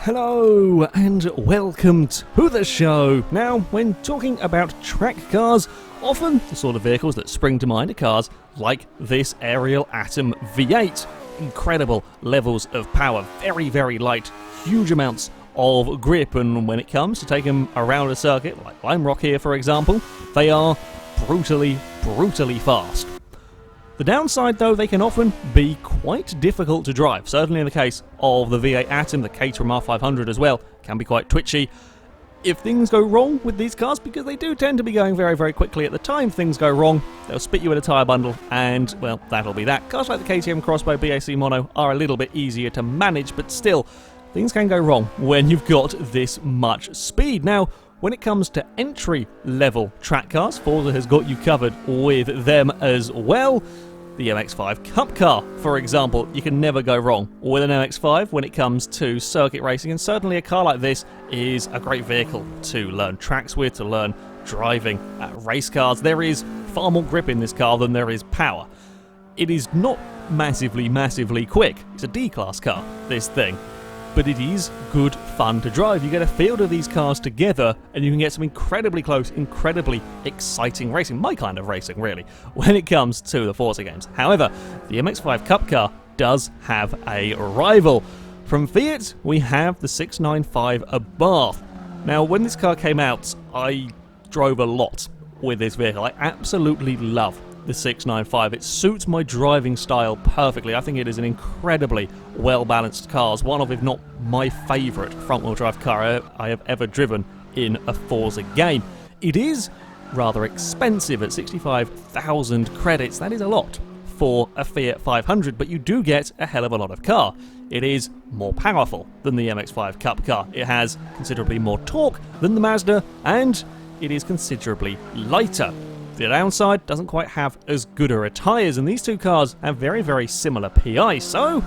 Hello and welcome to the show. Now, when talking about track cars, often the sort of vehicles that spring to mind are cars like this Ariel Atom V8. Incredible levels of power, very, very light, huge amounts of grip, and when it comes to take them around a circuit, like Lime Rock here for example, they are brutally fast. The downside, though, they can often be quite difficult to drive. Certainly in the case of the V8 Atom, the Caterham R500 as well, can be quite twitchy. If things go wrong with these cars, because they do tend to be going very, very quickly at the time things go wrong, they'll spit you in a tyre bundle, and, well, that'll be that. Cars like the KTM Crossbow BAC Mono are a little bit easier to manage, but still, things can go wrong when you've got this much speed. Now, when it comes to entry-level track cars, Forza has got you covered with them as well. The MX-5 Cup car, for example, you can never go wrong with an MX-5 when it comes to circuit racing, and certainly a car like this is a great vehicle to learn tracks with, to learn driving at race cars. There is far more grip in this car than there is power. It is not massively quick. It's a D-class car, this thing. But it is good fun to drive. You get a field of these cars together and you can get some incredibly close, incredibly exciting racing, my kind of racing really, when it comes to the Forza games. However, the MX-5 Cup car does have a rival. From Fiat, we have the 695 Abarth. Now, when this car came out, I drove a lot with this vehicle. I absolutely love the 695. It suits my driving style perfectly. I think it is an incredibly well-balanced car. It's one of, if not my favourite front-wheel drive car I have ever driven in a Forza game. It is rather expensive at 65,000 credits. That is a lot for a Fiat 500, but you do get a hell of a lot of car. It is more powerful than the MX-5 Cup car. It has considerably more torque than the Mazda, and it is considerably lighter. The downside, doesn't quite have as good a tyres, and these two cars have very, very similar PI, so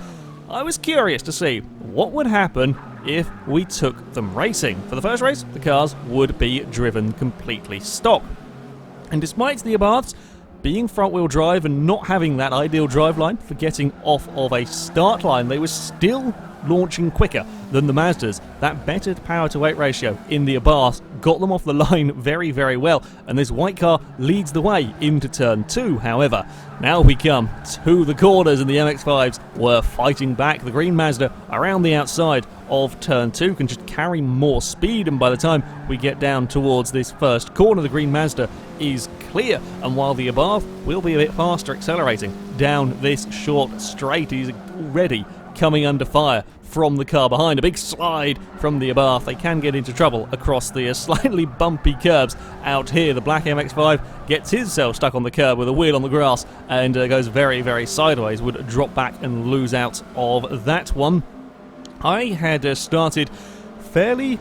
I was curious to see what would happen if we took them racing. For the first race, the cars would be driven completely stock. And despite the Abarths being front-wheel drive and not having that ideal driveline for getting off of a start line, they were still launching quicker than the Mazdas. That better power-to-weight ratio in the Abarth got them off the line very, very well, and this white car leads the way into turn 2. However, now we come to the corners, and the MX-5s were fighting back. The green Mazda around the outside of turn 2 can just carry more speed, and by the time we get down towards this first corner, the green Mazda is clear, and while the Abarth will be a bit faster accelerating down this short straight, he's already coming under fire from the car behind. A big slide from the Abarth. They can get into trouble across the slightly bumpy curbs out here. The black MX-5 gets himself stuck on the curb with a wheel on the grass and goes very, very sideways. Would drop back and lose out of that one. I had started fairly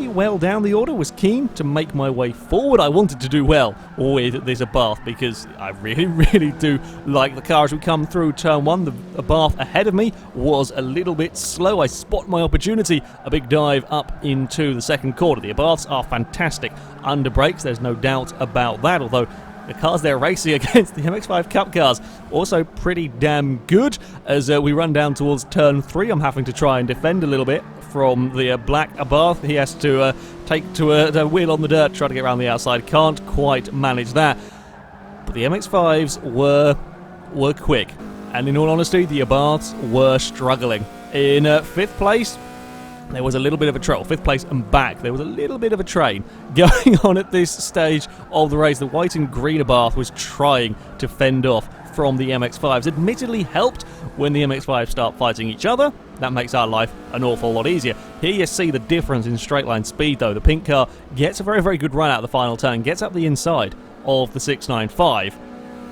well down the order, was keen to make my way forward. I wanted to do well with this Abarth because I really do like the car. As we come through turn 1, the Abarth ahead of me was a little bit slow. I spot my opportunity, a big dive up into the second quarter. The Abarths are fantastic under brakes, there's no doubt about that, although the cars they're racing against, the MX-5 Cup cars, also pretty damn good. As we run down towards turn 3, I'm having to try and defend a little bit from the black Abarth. He has to take to a wheel on the dirt, try to get around the outside. Can't quite manage that. But the MX-5s were quick. And in all honesty, the Abarths were struggling. In 5th place, there was a little bit of a trail. 5th place and back, there was a little bit of a train going on at this stage of the race. The white and green Abarth was trying to fend off from the MX-5s. Admittedly helped when the MX-5s start fighting each other. That makes our life an awful lot easier. Here you see the difference in straight line speed though. The pink car gets a very, very good run out of the final turn, gets up the inside of the 695,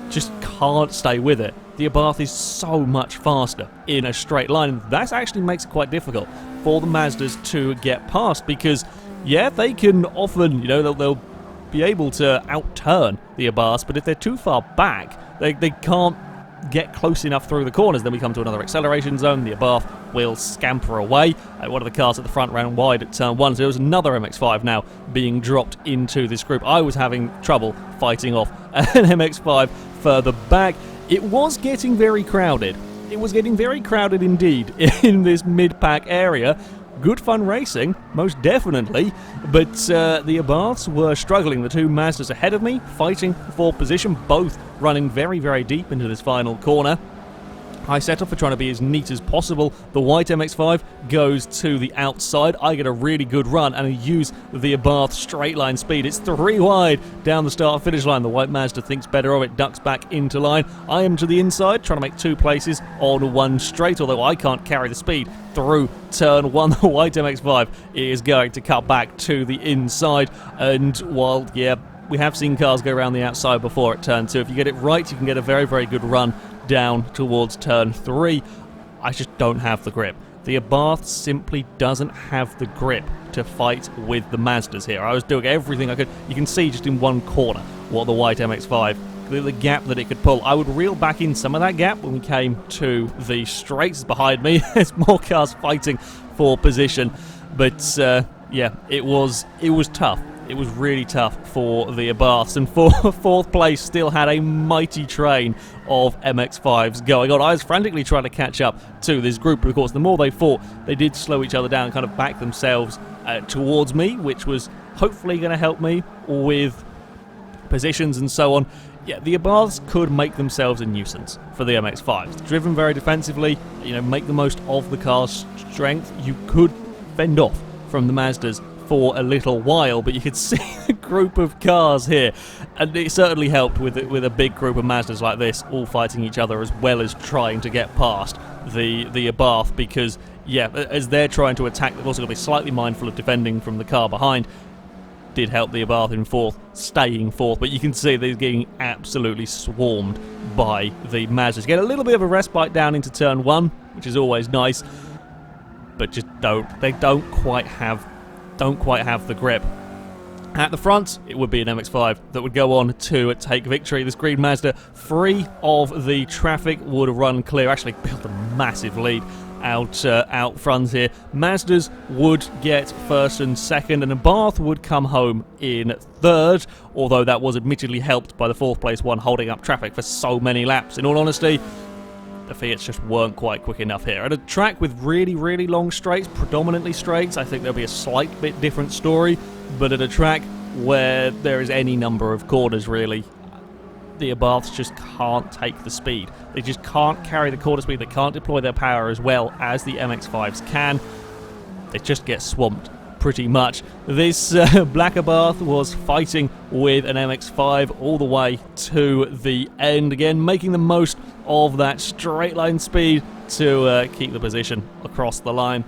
just can't stay with it. The Abarth is so much faster in a straight line, and that actually makes it quite difficult for the Mazdas to get past, because yeah, they can often, they'll be able to outturn the Abarths, but if they're too far back, they can't get close enough through the corners. Then we come to another acceleration zone. The Abarth will scamper away. One of the cars at the front ran wide at turn 1, so there was another MX-5 now being dropped into this group. I was having trouble fighting off an MX-5 further back. It was getting very crowded. It was getting very crowded indeed in this mid-pack area, Good fun racing, most definitely, but the Abarths were struggling. The two Mazdas ahead of me, fighting for position, both running very, very deep into this final corner. I set off for trying to be as neat as possible. The white MX-5 goes to the outside. I get a really good run and I use the Abarth straight line speed. It's 3 wide down the start-finish line. The white Mazda thinks better of it, ducks back into line. I am to the inside, trying to make 2 places on 1 straight, although I can't carry the speed through turn 1. The white MX-5 is going to cut back to the inside, and while, yeah, we have seen cars go around the outside before at turn 2. If you get it right, you can get a very, very good run down towards turn 3. I just don't have the grip. The Abarth simply doesn't have the grip to fight with the Mazdas here. I was doing everything I could. You can see just in one corner what the white MX-5, the gap that it could pull. I would reel back in some of that gap when we came to the straights behind me. There's more cars fighting for position, but yeah, it was tough. It was really tough for the Abarths, and for 4th place still had a mighty train of MX-5s going on. I was frantically trying to catch up to this group, but of course the more they fought, they did slow each other down and kind of back themselves towards me, which was hopefully going to help me with positions and so on. Yeah, the Abarths could make themselves a nuisance for the MX-5s. Driven very defensively, you know, make the most of the car's strength. You could fend off from the Mazdas for a little while, but you could see the group of cars here, and it certainly helped with a big group of Mazdas like this all fighting each other as well as trying to get past the Abarth, because yeah, as they're trying to attack, they've also got to be slightly mindful of defending from the car behind. Did help the Abarth in 4th, staying 4th, but you can see they're getting absolutely swarmed by the Mazdas. Get a little bit of a respite down into turn 1, which is always nice, but just don't quite have the grip. At the front, it would be an MX-5 that would go on to take victory. This green Mazda, free of the traffic, would run clear. Actually built a massive lead out front here. Mazdas would get 1st and 2nd, and Abarth would come home in 3rd, although that was admittedly helped by the 4th place one holding up traffic for so many laps. In all honesty, the Fiats just weren't quite quick enough here. At a track with really, really long straights, predominantly straights, I think there'll be a slight bit different story, but at a track where there is any number of corners, really, the Abarths just can't take the speed. They just can't carry the quarter speed. They can't deploy their power as well as the MX-5s can. They just get swamped pretty much. This black Abarth was fighting with an MX-5 all the way to the end, again making the most of that straight line speed to keep the position across the line.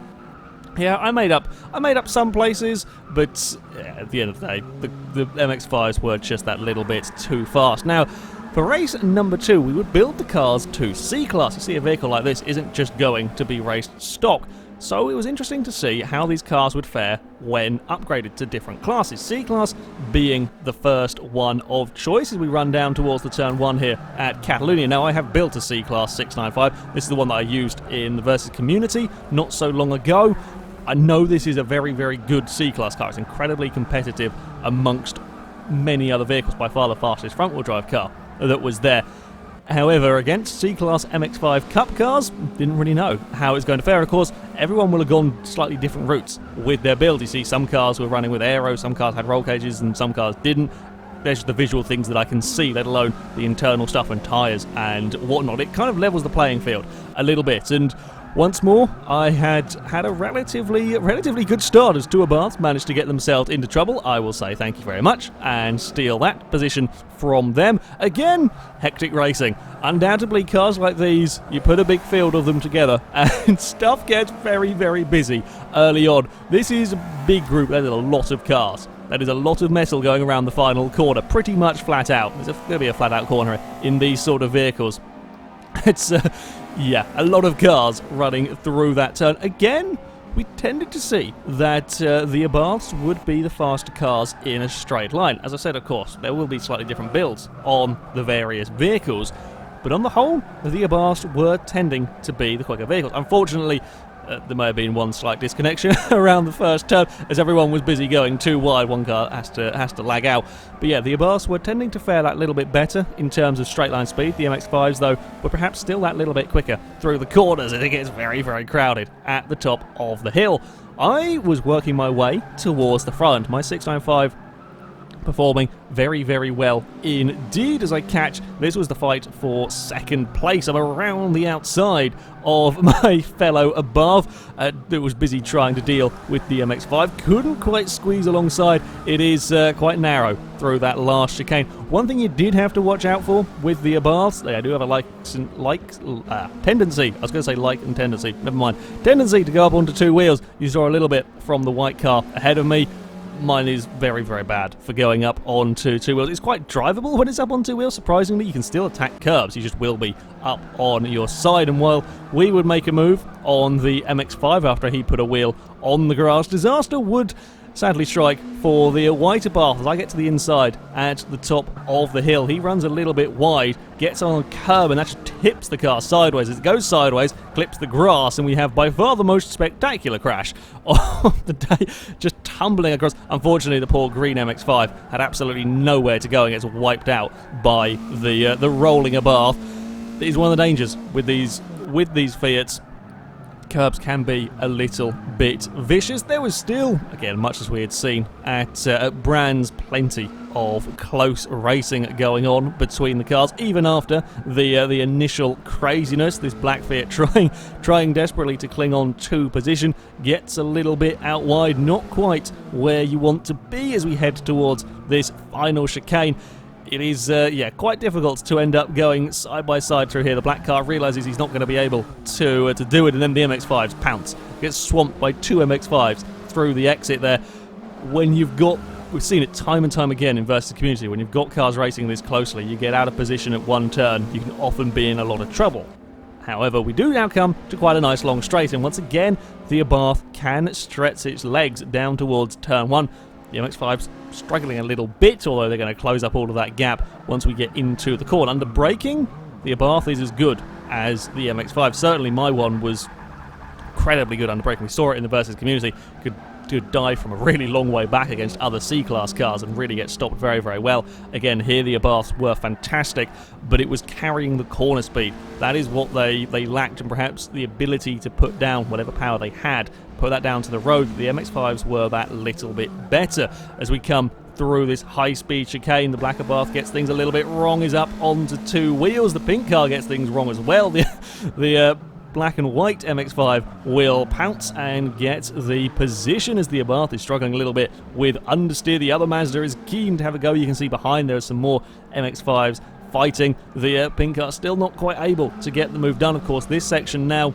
Yeah, I made up some places, but at the end of the day, the MX-5s were just that little bit too fast. Now, for race number 2, we would build the cars to C-Class. You see, a vehicle like this isn't just going to be raced stock. So it was interesting to see how these cars would fare when upgraded to different classes. C-Class being the first one of choice as we run down towards the turn 1 here at Catalonia. Now, I have built a C-Class 695. This is the one that I used in the Versus Community not so long ago. I know this is a very, very good C-Class car. It's incredibly competitive amongst many other vehicles, by far the fastest front-wheel drive car that was there. However, against C-Class MX-5 Cup cars, didn't really know how it's going to fare. Of course, everyone will have gone slightly different routes with their build. You see, some cars were running with aero, some cars had roll cages, and some cars didn't. There's just the visual things that I can see, let alone the internal stuff and tyres and whatnot. It kind of levels the playing field a little bit, and once more, I had a relatively good start as 2 Abarths managed to get themselves into trouble. I will say thank you very much and steal that position from them. Again, hectic racing. Undoubtedly, cars like these, you put a big field of them together and stuff gets very, very busy early on. This is a big group. There's a lot of cars. That is a lot of metal going around the final corner, pretty much flat out. There's going to be a flat out corner in these sort of vehicles. It's yeah, a lot of cars running through that turn. Again, we tended to see that the Abarths would be the faster cars in a straight line. As I said, of course, there will be slightly different builds on the various vehicles, but on the whole, the Abarths were tending to be the quicker vehicles. Unfortunately, there may have been one slight disconnection around the first turn as everyone was busy going too wide. One car has to lag out. But yeah, the Abarths were tending to fare that little bit better in terms of straight line speed. The MX-5s, though, were perhaps still that little bit quicker through the corners, and it gets very, very crowded at the top of the hill. I was working my way towards the front. My 695 performing very, very well indeed as I catch. This was the fight for second place. I'm around the outside of my fellow Abarth that was busy trying to deal with the MX-5. Couldn't quite squeeze alongside. It is quite narrow through that last chicane. One thing you did have to watch out for with the Abarths, they do have a tendency. I was going to say like and tendency. Never mind. Tendency to go up onto two wheels. You saw a little bit from the white car ahead of me. Mine is very, very bad for going up onto two wheels. It's quite drivable when it's up on two wheels. Surprisingly, you can still attack curbs. You just will be up on your side. And while we would make a move on the MX-5 after he put a wheel on the grass, disaster would sadly strike for the white Abarth as I get to the inside at the top of the hill. He runs a little bit wide, gets on a curb, and that just tips the car sideways. As it goes sideways, clips the grass, and we have by far the most spectacular crash of the day, just tumbling across. Unfortunately, the poor green MX-5 had absolutely nowhere to go and gets wiped out by the rolling Abarth. It is one of the dangers with these Fiats. Curbs can be a little bit vicious. There was still, again, much as we had seen at Brands, plenty of close racing going on between the cars, even after the initial craziness. This black Fiat trying desperately to cling on to position, gets a little bit out wide, not quite where you want to be as we head towards this final chicane. It is, quite difficult to end up going side by side through here. The black car realises he's not going to be able to do it, and then the MX-5s pounce. Gets swamped by two MX-5s through the exit there. When you've got, we've seen it time and time again in Versus Community, when you've got cars racing this closely, you get out of position at one turn, you can often be in a lot of trouble. However, we do now come to quite a nice long straight, and once again, the Abarth can stretch its legs down towards turn one. The MX-5's struggling a little bit, although they're going to close up all of that gap once we get into the corner. Under braking, the Abarth is as good as the MX-5. Certainly my one was incredibly good under braking. We saw it in the Versus Community. Could dive from a really long way back against other C-Class cars and really get stopped very, very well. Again, here the Abarths were fantastic, but it was carrying the corner speed. That is what they lacked, and perhaps the ability to put down whatever power they had, put that down to the road. The MX-5s were that little bit better. As we come through this high-speed chicane, the black Abarth gets things a little bit wrong, is up onto two wheels. The pink car gets things wrong as well. The black and white MX-5 will pounce and get the position as the Abarth is struggling a little bit with understeer. The other Mazda is keen to have a go. You can see behind there are some more MX-5s fighting. The pink car still not quite able to get the move done. Of course, this section now,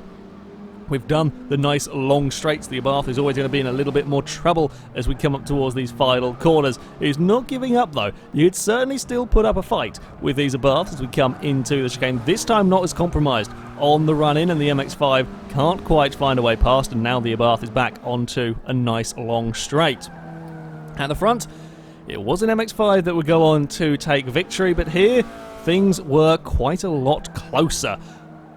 we've done the nice long straights. The Abarth is always going to be in a little bit more trouble as we come up towards these final corners. He's not giving up though. You'd certainly still put up a fight with these Abarths as we come into the chicane. This time not as compromised on the run in, and the MX-5 can't quite find a way past, and now the Abarth is back onto a nice long straight. At the front, it was an MX-5 that would go on to take victory, but here things were quite a lot closer.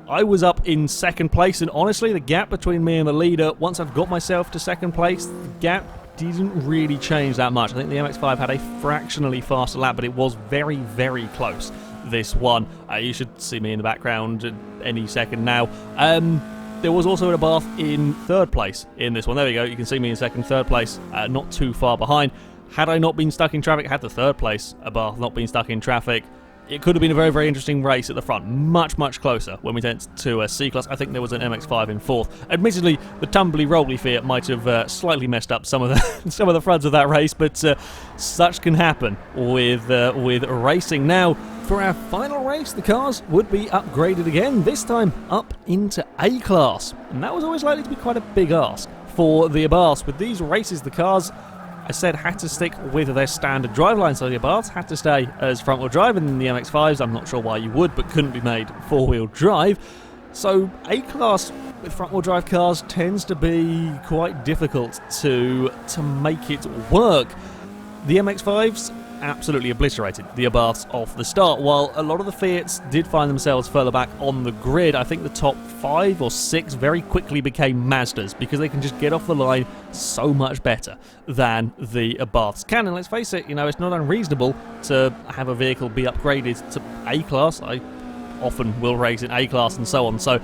I was up in second place, and honestly, the gap between me and the leader, once I've got myself to second place, the gap didn't really change that much. I think the MX-5 had a fractionally faster lap, but it was very, very close, this one. You should see me in the background any second now. There was also an Abarth in third place in this one. There we go, you can see me in second, third place, not too far behind. Had I not been stuck in traffic, had the third place Abarth not been stuck in traffic, it could have been a very, very interesting race at the front. Much, much closer when we went to a C-Class. I think there was an MX-5 in fourth. Admittedly, the tumbly rolly Fiat might have slightly messed up some of the fronts of that race, but such can happen with racing. Now, for our final race, the cars would be upgraded again, this time up into A-Class. And that was always likely to be quite a big ask for the Abarths. With these races, the cars, I said, had to stick with their standard driveline, so the Abarths had to stay as front-wheel drive, and the MX-5s, I'm not sure why you would, but couldn't be made four-wheel drive. So A-Class with front-wheel drive cars tends to be quite difficult to make it work. The MX-5s absolutely obliterated the Abarths off the start. While a lot of the Fiats did find themselves further back on the grid, I think the top 5 or 6 very quickly became Mazdas because they can just get off the line so much better than the Abarths can. And let's face it, it's not unreasonable to have a vehicle be upgraded to A-Class. I often will race in A-Class and so on. So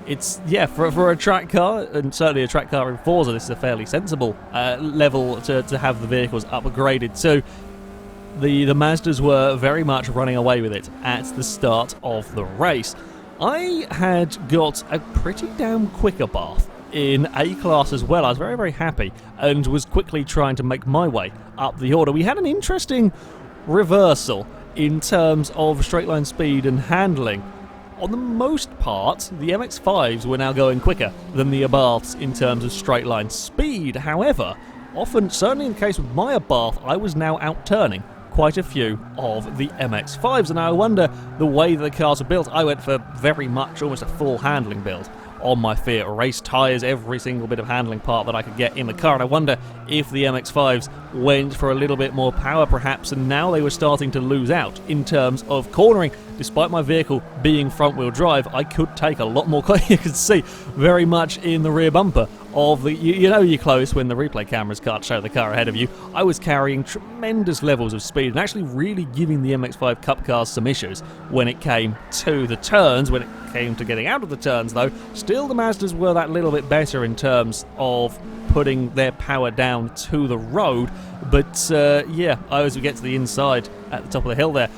it's, yeah, for a track car, and certainly a track car in Forza, this is a fairly sensible level to have the vehicles upgraded to. The Mazdas were very much running away with it at the start of the race. I had got a pretty damn quick Abarth in A class as well. I was very, very happy and was quickly trying to make my way up the order. We had an interesting reversal in terms of straight line speed and handling. On the most part, the MX-5s were now going quicker than the Abarths in terms of straight line speed. However, often, certainly in the case with my Abarth, I was now outturning quite a few of the MX-5s, and I wonder, the way that the cars are built, I went for very much almost a full handling build on my FailRace tyres, every single bit of handling part that I could get in the car, and I wonder if the MX-5s went for a little bit more power perhaps, and now they were starting to lose out in terms of cornering. Despite my vehicle being front-wheel drive, I could take a lot more cornering. You can see very much in the rear bumper of the, you know you're close when the replay cameras can't show the car ahead of you. I was carrying tremendous levels of speed and actually really giving the MX-5 Cup cars some issues when it came to the turns. When it came to getting out of the turns though, still the Mazdas were that little bit better in terms of putting their power down to the road. But yeah, as we get to the inside at the top of the hill there,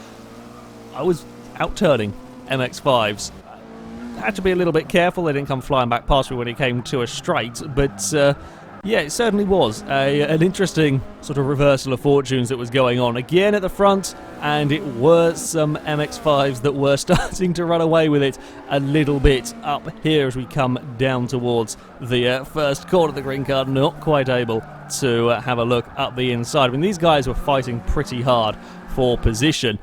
I was outturning MX-5s. Had to be a little bit careful, they didn't come flying back past me when it came to a straight, but yeah, it certainly was an interesting sort of reversal of fortunes that was going on again at the front, and it were some MX-5s that were starting to run away with it a little bit up here as we come down towards the first corner of the green card, not quite able to have a look up the inside. I mean, these guys were fighting pretty hard for position.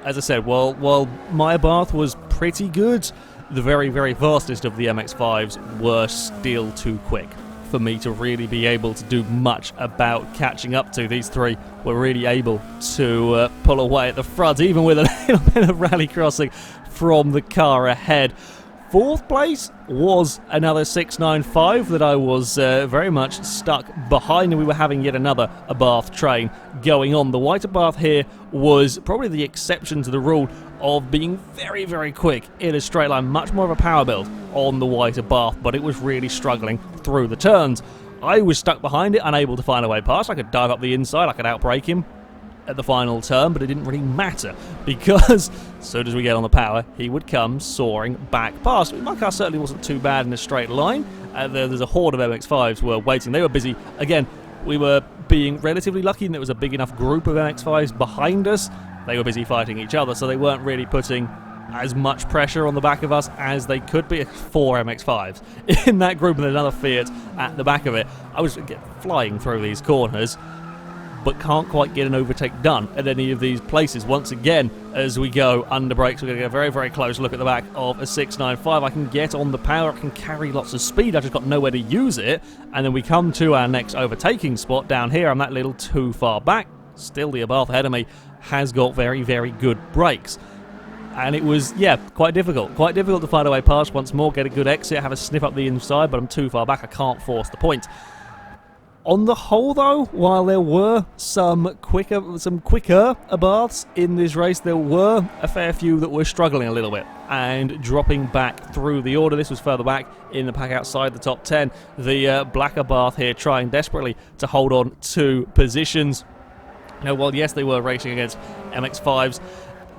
As I said, while my Abarth was pretty good, the very, very fastest of the MX-5s were still too quick for me to really be able to do much about catching up to. These three were really able to pull away at the front, even with a little bit of rally crossing from the car ahead. Fourth place was another 695 that I was very much stuck behind, and we were having yet another Abarth train going on. The white Abarth here was probably the exception to the rule of being very, very quick in a straight line. Much more of a power build on the white Abarth, but it was really struggling through the turns. I was stuck behind it, unable to find a way past. I could dive up the inside, I could outbrake him at the final turn, but it didn't really matter because as soon as we get on the power, he would come soaring back past. My car certainly wasn't too bad in a straight line. There's a horde of MX-5s were waiting. They were busy. Again, we were being relatively lucky and there was a big enough group of MX-5s behind us. They were busy fighting each other, so they weren't really putting as much pressure on the back of us as they could be. 4 MX-5s in that group and another Fiat at the back of it. I was flying through these corners, but can't quite get an overtake done at any of these places. Once again, as we go under brakes, we're going to get a very, very close look at the back of a 695. I can get on the power, I can carry lots of speed, I've just got nowhere to use it. And then we come to our next overtaking spot down here. I'm that little too far back. Still, the Abarth ahead of me has got very, very good brakes. And it was, yeah, quite difficult to find a way past once more, get a good exit, have a sniff up the inside, but I'm too far back, I can't force the point. On the whole, though, while there were some quicker Abarths in this race, there were a fair few that were struggling a little bit and dropping back through the order. This was further back in the pack outside the top 10. The black Abarth here trying desperately to hold on to positions. Now, while yes, they were racing against MX-5s,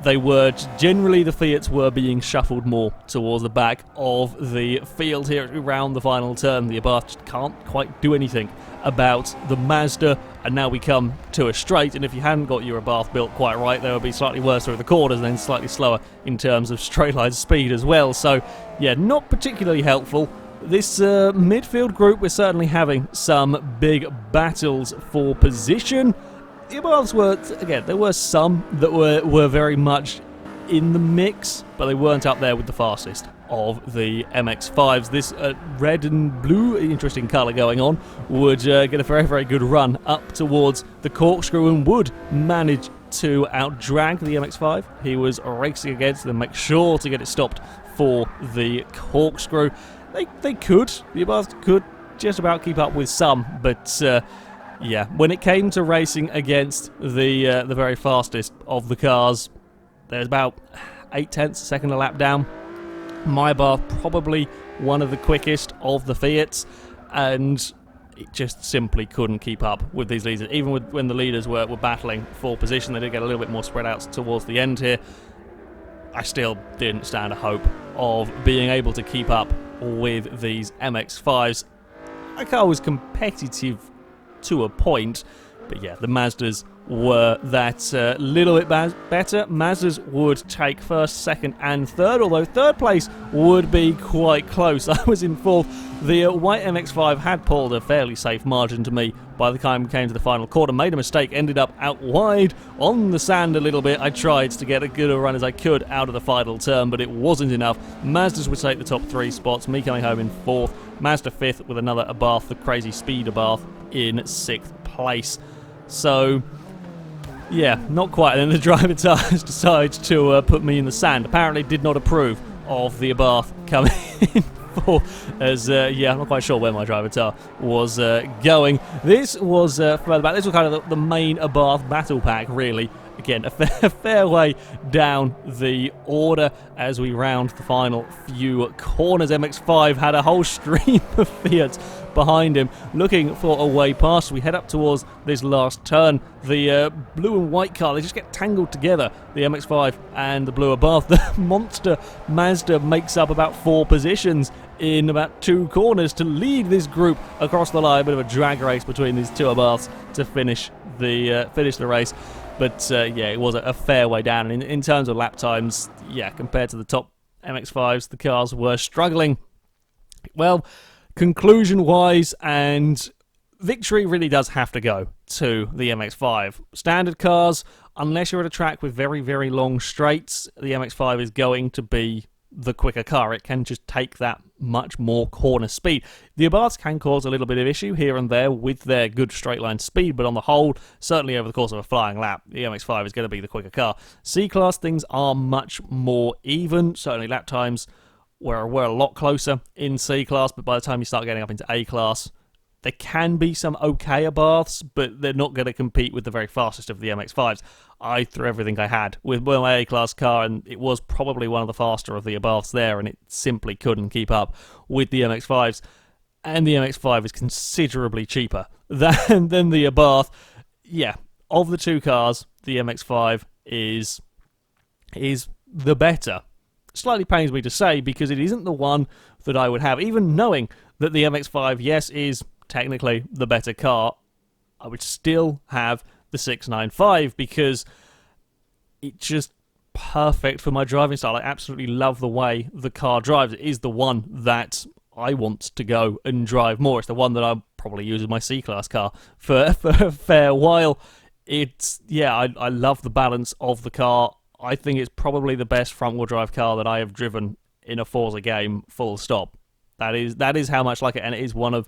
they were generally, the Fiats were being shuffled more towards the back of the field here around the final turn. The Abarth just can't quite do anything about the Mazda, and now we come to a straight, and if you hadn't got your Abarth built quite right, they would be slightly worse through the corners and then slightly slower in terms of straight line speed as well. So yeah, not particularly helpful. This midfield group, we're certainly having some big battles for position. The Abarths were, again, there were some that were very much in the mix, but they weren't up there with the fastest of the MX-5s. This red and blue, interesting colour going on, would get a very, very good run up towards the corkscrew and would manage to outdrag the MX-5. He was racing against them, make sure to get it stopped for the corkscrew. The Abarths could just about keep up with some, but yeah, when it came to racing against the very fastest of the cars, there's about 0.8 seconds a lap down. My Abarth probably one of the quickest of the Fiats, and it just simply couldn't keep up with these leaders. Even when the leaders were battling for position, they did get a little bit more spread out towards the end here. I still didn't stand a hope of being able to keep up with these MX-5s. My car was competitive to a point, but yeah, the Mazdas were that little bit better. Mazdas would take first, second and third, although third place would be quite close. I was in fourth. The white MX-5 had pulled a fairly safe margin to me by the time we came to the final quarter. Made a mistake, ended up out wide on the sand a little bit. I tried to get as good a run as I could out of the final turn, but it wasn't enough. Mazdas would take the top 3 spots, me coming home in fourth. Mazda fifth with another Abarth, the crazy speed Abarth, in 6th place. So yeah, not quite. And then the driver decides to put me in the sand. Apparently did not approve of the Abarth coming in for, as, yeah, I'm not quite sure where my driver car was going. This was further back. This was kind of the main Abarth battle pack, really. Again, a fair way down the order as we round the final few corners. MX-5 had a whole stream of Fiats behind him, looking for a way past. We head up towards this last turn. The blue and white car, they just get tangled together, the MX-5 and the blue Abarth. The monster Mazda makes up about 4 positions in about 2 corners to lead this group across the line. A bit of a drag race between these 2 Abarths to finish the race. But yeah, it was a fair way down. And in terms of lap times, yeah, compared to the top MX-5s, the cars were struggling. Well, conclusion-wise, and victory really does have to go to the MX-5. Standard cars, unless you're at a track with very, very long straights, the MX-5 is going to be the quicker car. It can just take that much more corner speed. The Abarths can cause a little bit of issue here and there with their good straight line speed, but on the whole, certainly over the course of a flying lap, the MX-5 is going to be the quicker car. C-Class things are much more even. Certainly lap times were a lot closer in C-Class, but by the time you start getting up into A-Class, there can be some okay Abarths, but they're not going to compete with the very fastest of the MX-5s. I threw everything I had with my A-Class car, and it was probably one of the faster of the Abarths there, and it simply couldn't keep up with the MX-5s. And the MX-5 is considerably cheaper than the Abarth. Yeah, of the 2 cars, the MX-5 is the better. Slightly pains me to say, because it isn't the one that I would have. Even knowing that the MX-5, yes, is technically the better car, I would still have the 695 because it's just perfect for my driving style. I absolutely love the way the car drives. It is the one that I want to go and drive more. It's the one that I'll probably use as my C-Class car for a fair while. It's, yeah, I love the balance of the car. I think it's probably the best front-wheel drive car that I have driven in a Forza game, full stop. That is how much I like it, and it is one of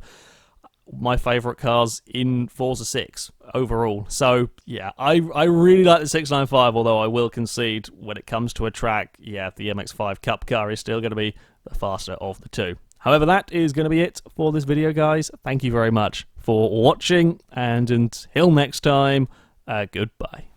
my favourite cars in Forza 6 overall. So, yeah, I really like the 695, although I will concede when it comes to a track, yeah, the MX-5 Cup car is still going to be the faster of the 2. However, that is going to be it for this video, guys. Thank you very much for watching, and until next time, goodbye.